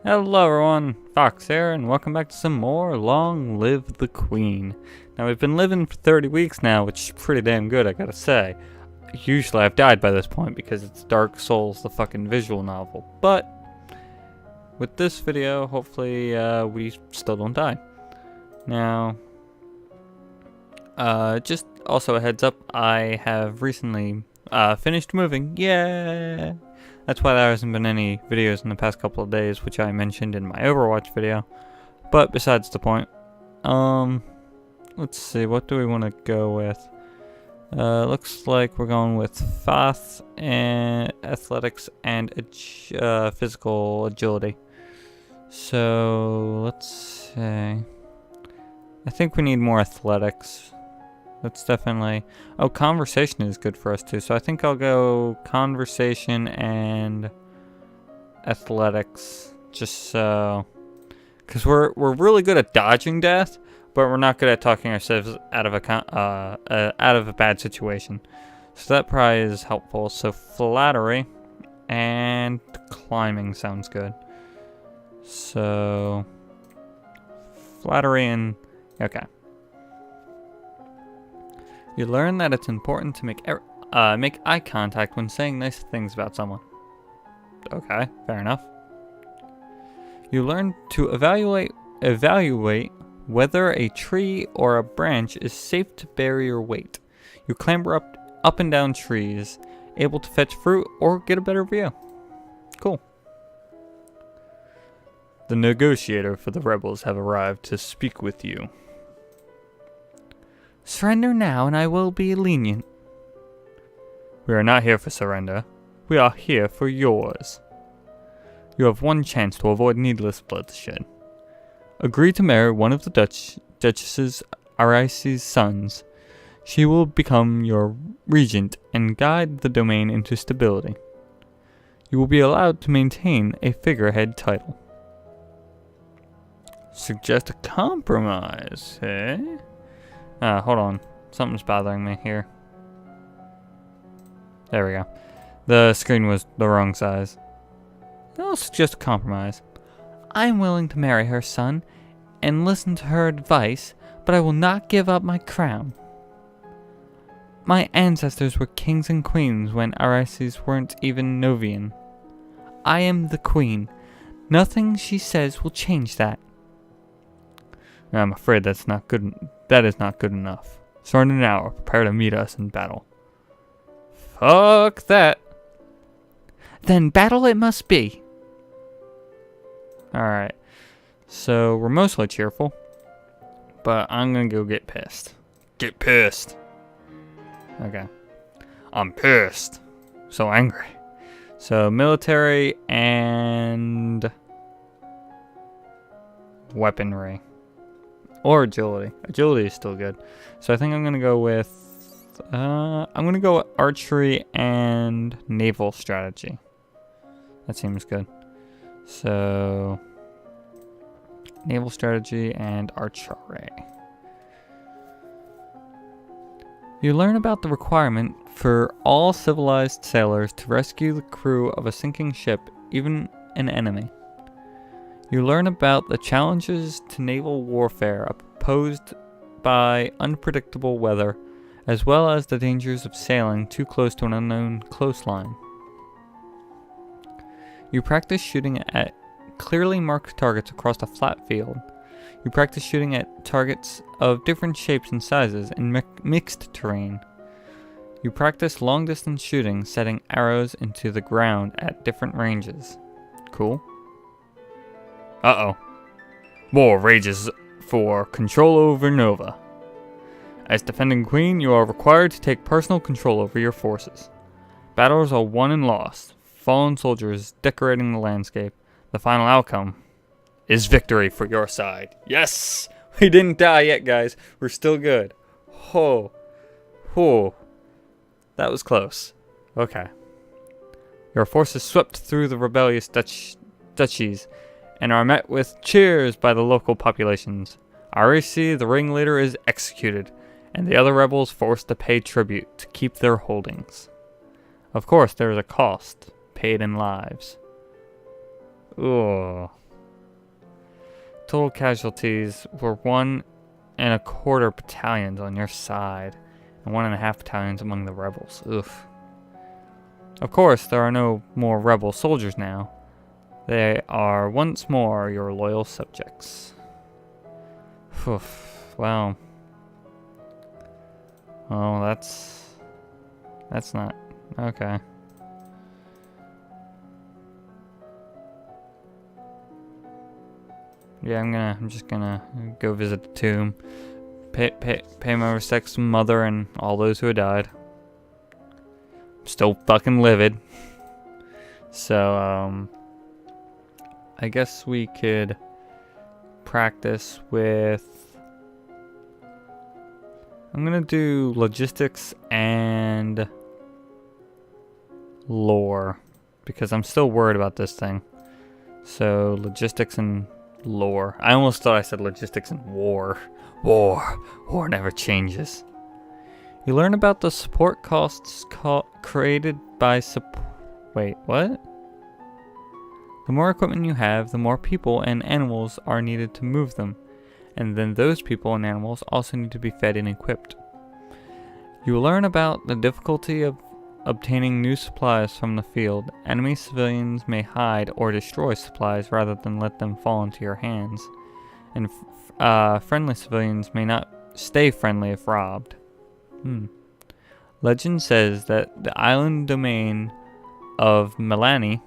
Hello everyone, Fox here, and welcome back to some more Long Live the Queen. Now we've been living for 30 weeks now, which is pretty damn good, I gotta say. Usually I've died by this point because it's Dark Souls, the fucking visual novel. But with this video, hopefully we still don't die. Now, just also a heads up, I have recently finished moving. Yeah! That's why there hasn't been any videos in the past couple of days, which I mentioned in my Overwatch video. But besides the point, let's see, what do we want to go with? Looks like we're going with Fath and athletics and physical agility. So let's see. I think we need more athletics. That's definitely... Oh, conversation is good for us too. So I think I'll go conversation and athletics. Just so... Because we're really good at dodging death, but we're not good at talking ourselves out of a bad situation. So that probably is helpful. So flattery and climbing sounds good. So... Flattery and... Okay. You learn that it's important to make eye contact when saying nice things about someone. Okay, fair enough. You learn to evaluate whether a tree or a branch is safe to bear your weight. You clamber up and down trees, able to fetch fruit or get a better view. Cool. The negotiator for the rebels have arrived to speak with you. Surrender now and I will be lenient. We are not here for surrender. We are here for yours. You have one chance to avoid needless bloodshed. Agree to marry one of the Duchess Arisi's sons. She will become your regent and guide the domain into stability. You will be allowed to maintain a figurehead title. Suggest a compromise, eh? Hold on. Something's bothering me here. There we go. The screen was the wrong size. I'll suggest a compromise. I'm willing to marry her son and listen to her advice, but I will not give up my crown. My ancestors were kings and queens when Arises weren't even Novian. I am the queen. Nothing she says will change that. I'm afraid that is not good enough. Surrender now or prepare to meet us in battle. Fuck that. Then battle it must be. Alright. So we're mostly cheerful. But I'm gonna go get pissed. Get pissed. Okay. I'm pissed. So angry. So military and weaponry. Or agility. Agility is still good. So I think I'm going to go with... archery and naval strategy. That seems good. So... naval strategy and archery. You learn about the requirement for all civilized sailors to rescue the crew of a sinking ship, even an enemy. You learn about the challenges to naval warfare posed by unpredictable weather, as well as the dangers of sailing too close to an unknown coastline. You practice shooting at clearly marked targets across a flat field. You practice shooting at targets of different shapes and sizes in mixed terrain. You practice long-distance shooting, setting arrows into the ground at different ranges. Cool. Uh-oh. War rages for control over Nova. As defending queen, you are required to take personal control over your forces. Battles are won and lost. Fallen soldiers decorating the landscape. The final outcome is victory for your side. Yes! We didn't die yet, guys. We're still good. Ho. Ho. That was close. Okay. Your forces swept through the rebellious duchies and are met with cheers by the local populations. Arisi, the ringleader, is executed, and the other rebels forced to pay tribute to keep their holdings. Of course, there is a cost, paid in lives. Ugh. Total casualties were 1.25 battalions on your side, and 1.5 battalions among the rebels. Oof. Of course, there are no more rebel soldiers now. They are once more your loyal subjects. Oof. Well, that's not okay. Yeah, I'm just gonna go visit the tomb, pay my respects to Mother and all those who had died. I'm still fucking livid. So, I guess we could practice with... I'm gonna do logistics and lore, because I'm still worried about this thing. So, logistics and lore. I almost thought I said logistics and war. War never changes. You learn about the support costs created by Wait, what? The more equipment you have, the more people and animals are needed to move them, and then those people and animals also need to be fed and equipped. You will learn about the difficulty of obtaining new supplies from the field. Enemy civilians may hide or destroy supplies rather than let them fall into your hands, and friendly civilians may not stay friendly if robbed. Legend says that the island domain of Melani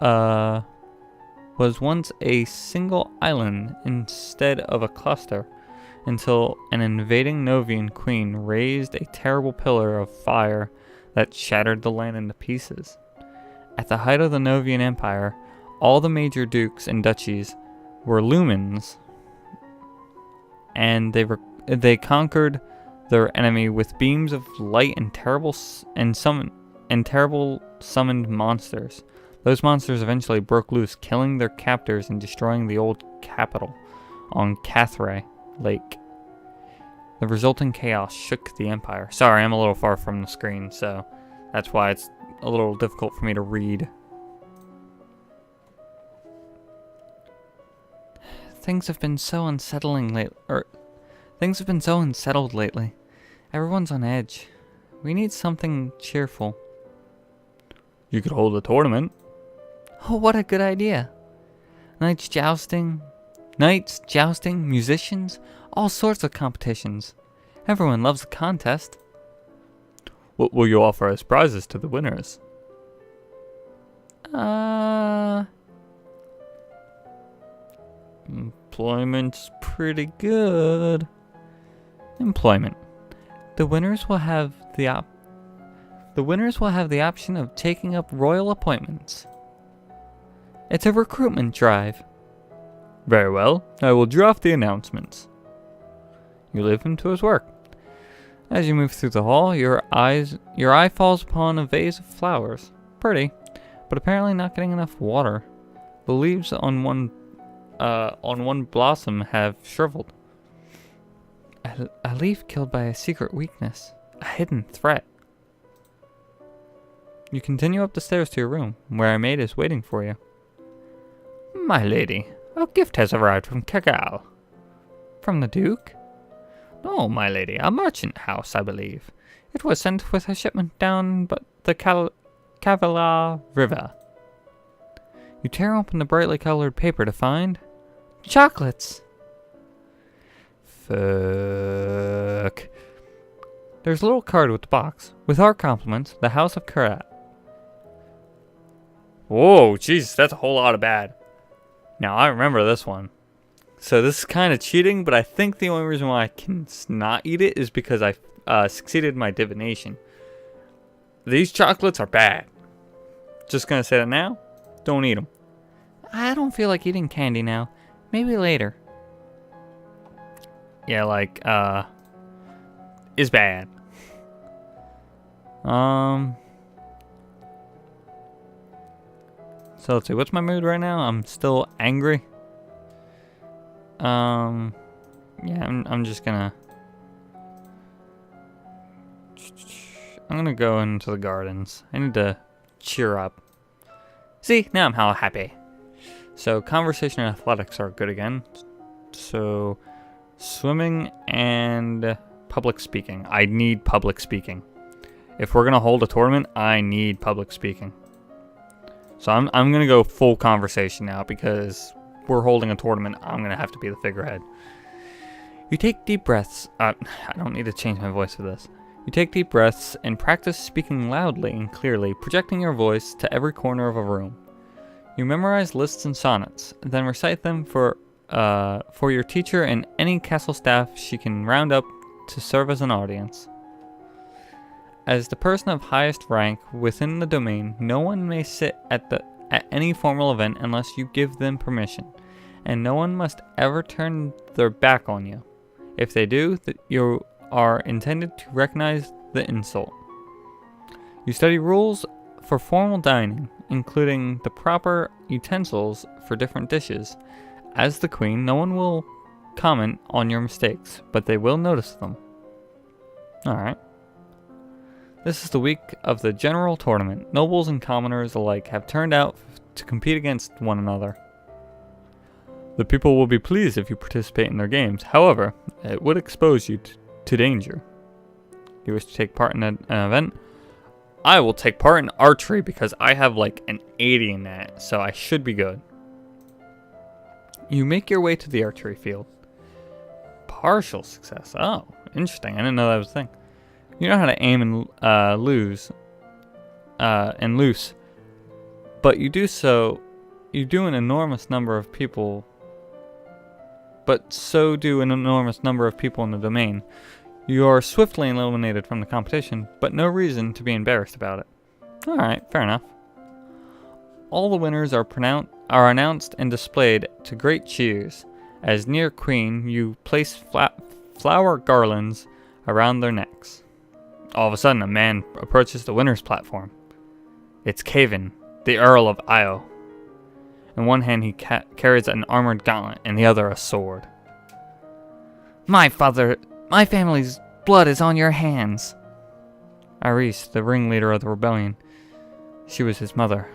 was once a single island instead of a cluster, until an invading Novian queen raised a terrible pillar of fire that shattered the land into pieces. At the height of the Novian Empire, all the major dukes and duchies were lumens, and they conquered their enemy with beams of light and terrible summoned monsters. Those monsters eventually broke loose, killing their captors and destroying the old capital on Cathray Lake. The resulting chaos shook the empire. Sorry, I'm a little far from the screen, so that's why it's a little difficult for me to read. Things have been so unsettled lately. Everyone's on edge. We need something cheerful. You could hold a tournament. Oh, what a good idea. Knights jousting, musicians, all sorts of competitions. Everyone loves a contest. What will you offer as prizes to the winners? Employment's pretty good. Employment. The winners will have the option of taking up royal appointments. It's a recruitment drive. Very well, I will draft the announcements. You leave him to his work. As you move through the hall, your eye falls upon a vase of flowers. Pretty, but apparently not getting enough water. The leaves on one blossom have shriveled. A leaf killed by a secret weakness, a hidden threat. You continue up the stairs to your room, where a maid is waiting for you. My lady, a gift has arrived from Cagal. From the Duke? No, my lady, a merchant house, I believe. It was sent with a shipment down the Cavalier River. You tear open the brightly colored paper to find... chocolates! Fuck. There's a little card with the box. With our compliments, the House of Karat. Whoa, Jesus, that's a whole lot of bad. Now, I remember this one. So this is kind of cheating, but I think the only reason why I can not eat it is because I succeeded my divination. These chocolates are bad. Just gonna say that now. Don't eat them. I don't feel like eating candy now. Maybe later. Yeah, like, is bad. So let's see, what's my mood right now? I'm still angry. Yeah, I'm just gonna... I'm gonna go into the gardens. I need to cheer up. See, now I'm how happy. So conversation and athletics are good again. So swimming and public speaking. I need public speaking. If we're gonna hold a tournament, I need public speaking. So I'm gonna go full conversation now because we're holding a tournament. I'm gonna have to be the figurehead. You take deep breaths. I don't need to change my voice for this. You take deep breaths and practice speaking loudly and clearly, projecting your voice to every corner of a room. You memorize lists and sonnets, then recite them for your teacher and any castle staff she can round up to serve as an audience. As the person of highest rank within the domain, no one may sit at any formal event unless you give them permission, and no one must ever turn their back on you. If they do, you are intended to recognize the insult. You study rules for formal dining, including the proper utensils for different dishes. As the queen, no one will comment on your mistakes, but they will notice them. Alright. This is the week of the general tournament. Nobles and commoners alike have turned out to compete against one another. The people will be pleased if you participate in their games. However, it would expose you to danger. You wish to take part in an event? I will take part in archery because I have like an 80 in that, so I should be good. You make your way to the archery field. Partial success. Oh, interesting. I didn't know that was a thing. You know how to aim and loose, but you do an enormous number of people. But so do an enormous number of people in the domain. You are swiftly eliminated from the competition, but no reason to be embarrassed about it. Alright, fair enough. All the winners are announced and displayed to great cheers. As near queen, you place flower garlands around their necks. All of a sudden, a man approaches the winner's platform. It's Caven, the Earl of Io. In one hand, he carries an armored gauntlet, and the other a sword. My family's blood is on your hands. Iris, the ringleader of the rebellion. She was his mother.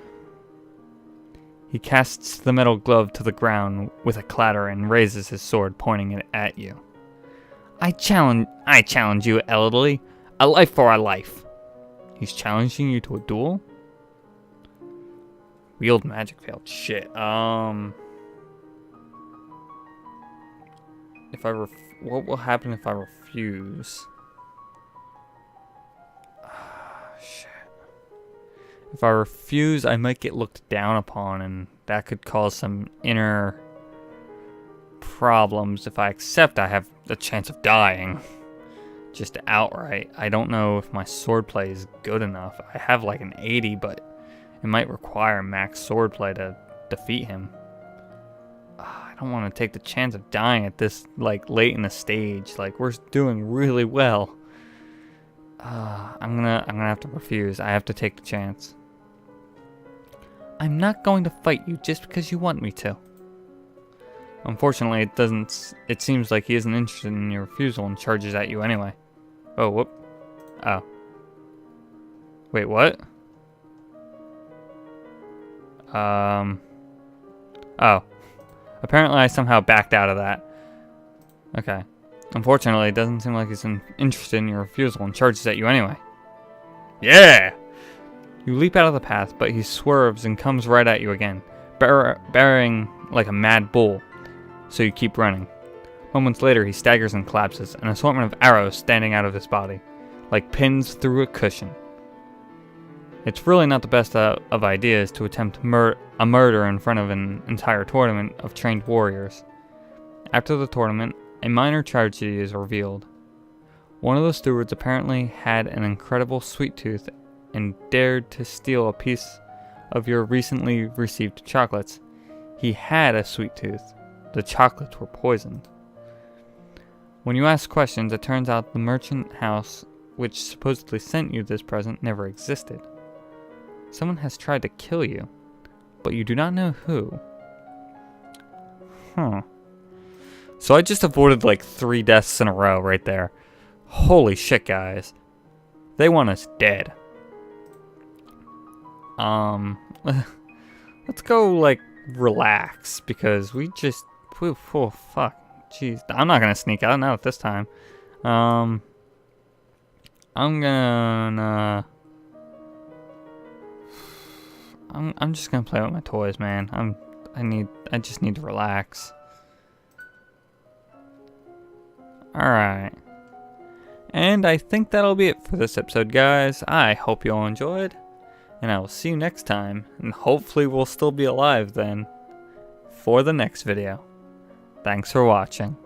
He casts the metal glove to the ground with a clatter and raises his sword, pointing it at you. I challenge you, Elodie. A life for a life. He's challenging you to a duel? Wield magic failed. Shit. What will happen if I refuse? Shit. If I refuse, I might get looked down upon, and that could cause some inner problems. If I accept, I have a chance of dying. Just outright. I don't know if my swordplay is good enough. I have like an 80, but it might require max swordplay to defeat him. I don't want to take the chance of dying at this, like, late in the stage. Like, we're doing really well. I'm gonna have to refuse. I have to take the chance. I'm not going to fight you just because you want me to. Unfortunately, it seems like he isn't interested in your refusal and charges at you anyway. Oh, whoop. Oh. Wait, what? Oh. Apparently I somehow backed out of that. Okay. Unfortunately, it doesn't seem like he's interested in your refusal and charges at you anyway. Yeah! You leap out of the path, but he swerves and comes right at you again, barreling like a mad bull. So you keep running. Moments later, he staggers and collapses, an assortment of arrows standing out of his body, like pins through a cushion. It's really not the best of ideas to attempt a murder in front of an entire tournament of trained warriors. After the tournament, a minor tragedy is revealed. One of the stewards apparently had an incredible sweet tooth and dared to steal a piece of your recently received chocolates. He had a sweet tooth. The chocolates were poisoned. When you ask questions, it turns out the merchant house which supposedly sent you this present never existed. Someone has tried to kill you, but you do not know who. Huh. So I just avoided like 3 deaths in a row right there. Holy shit, guys. They want us dead. Let's go like relax because we just, oh fuck, jeez, I'm not gonna sneak out, not at this time. I'm just gonna play with my toys, man. I just need to relax. Alright. And I think that'll be it for this episode, guys. I hope you all enjoyed. And I will see you next time. And hopefully we'll still be alive then for the next video. Thanks for watching.